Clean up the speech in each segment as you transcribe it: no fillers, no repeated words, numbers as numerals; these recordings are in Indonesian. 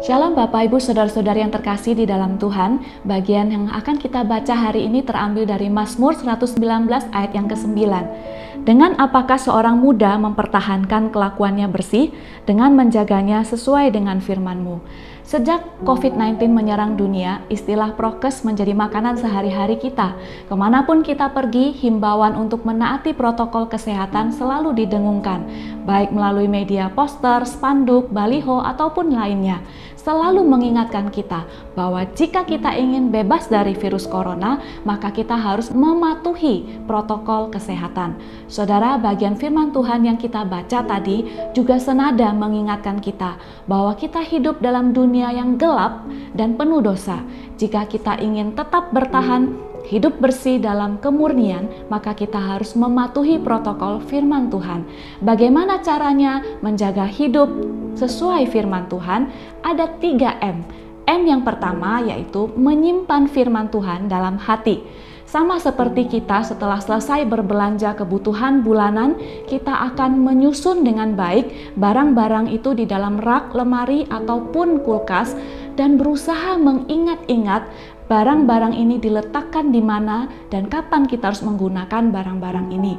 Shalom Bapak Ibu Saudara-saudari yang terkasih di dalam Tuhan. Bagian yang akan kita baca hari ini terambil dari Mazmur 119 ayat yang ke-9. Dengan apakah seorang muda mempertahankan kelakuannya bersih dengan menjaganya sesuai dengan firman-Mu. Sejak COVID-19 menyerang dunia, istilah prokes menjadi makanan sehari-hari kita. Kemanapun kita pergi, himbauan untuk menaati protokol kesehatan selalu didengungkan, baik melalui media poster, spanduk, baliho, ataupun lainnya. Selalu mengingatkan kita bahwa jika kita ingin bebas dari virus corona, maka kita harus mematuhi protokol kesehatan. Saudara, bagian firman Tuhan yang kita baca tadi juga senada mengingatkan kita bahwa kita hidup dalam dunia yang gelap dan penuh dosa. Jika kita ingin tetap bertahan hidup bersih dalam kemurnian, maka kita harus mematuhi protokol firman Tuhan. Bagaimana caranya menjaga hidup sesuai firman Tuhan? Ada 3M. M yang pertama yaitu menyimpan firman Tuhan dalam hati. Sama seperti kita setelah selesai berbelanja kebutuhan bulanan, kita akan menyusun dengan baik barang-barang itu di dalam rak, lemari, ataupun kulkas dan berusaha mengingat-ingat barang-barang ini diletakkan di mana dan kapan kita harus menggunakan barang-barang ini.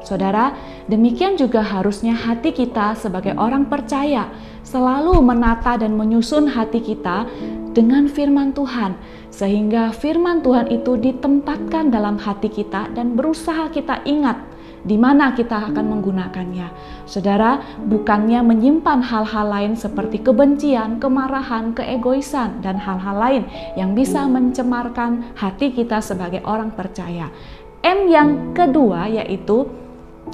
Saudara, demikian juga harusnya hati kita sebagai orang percaya selalu menata dan menyusun hati kita dengan firman Tuhan, sehingga firman Tuhan itu ditempatkan dalam hati kita dan berusaha kita ingat di mana kita akan menggunakannya. Saudara, bukannya menyimpan hal-hal lain seperti kebencian, kemarahan, keegoisan, dan hal-hal lain yang bisa mencemarkan hati kita sebagai orang percaya. M yang kedua yaitu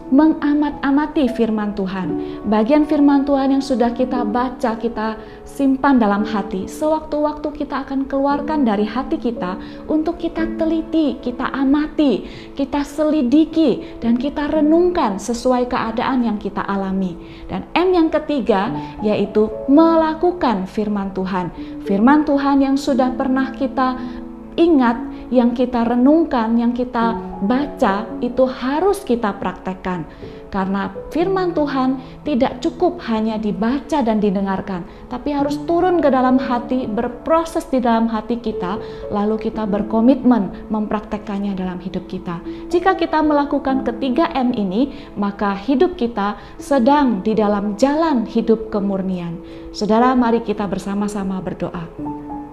mengamat-amati firman Tuhan. Bagian firman Tuhan yang sudah kita baca, kita simpan dalam hati, sewaktu-waktu kita akan keluarkan dari hati kita untuk kita teliti, kita amati, kita selidiki, dan kita renungkan sesuai keadaan yang kita alami. Dan M yang ketiga yaitu melakukan firman Tuhan. Firman Tuhan yang sudah pernah kita ingat, yang kita renungkan, yang kita baca, itu harus kita praktekkan. Karena firman Tuhan tidak cukup hanya dibaca dan didengarkan, tapi harus turun ke dalam hati, berproses di dalam hati kita, lalu kita berkomitmen mempraktekkannya dalam hidup kita. Jika kita melakukan ketiga M ini, maka hidup kita sedang di dalam jalan hidup kemurnian. Saudara, mari kita bersama-sama berdoa.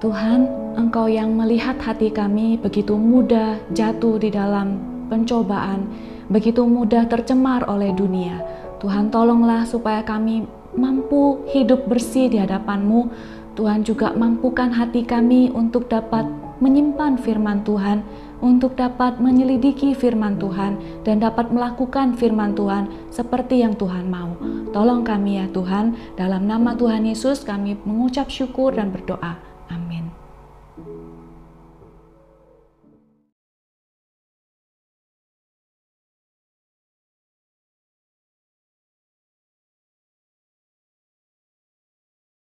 Tuhan, Engkau yang melihat hati kami begitu mudah jatuh di dalam pencobaan, begitu mudah tercemar oleh dunia. Tuhan, tolonglah supaya kami mampu hidup bersih di hadapan-Mu. Tuhan juga mampukan hati kami untuk dapat menyimpan firman Tuhan, untuk dapat menyelidiki firman Tuhan, dan dapat melakukan firman Tuhan seperti yang Tuhan mau. Tolong kami ya Tuhan, dalam nama Tuhan Yesus kami mengucap syukur dan berdoa.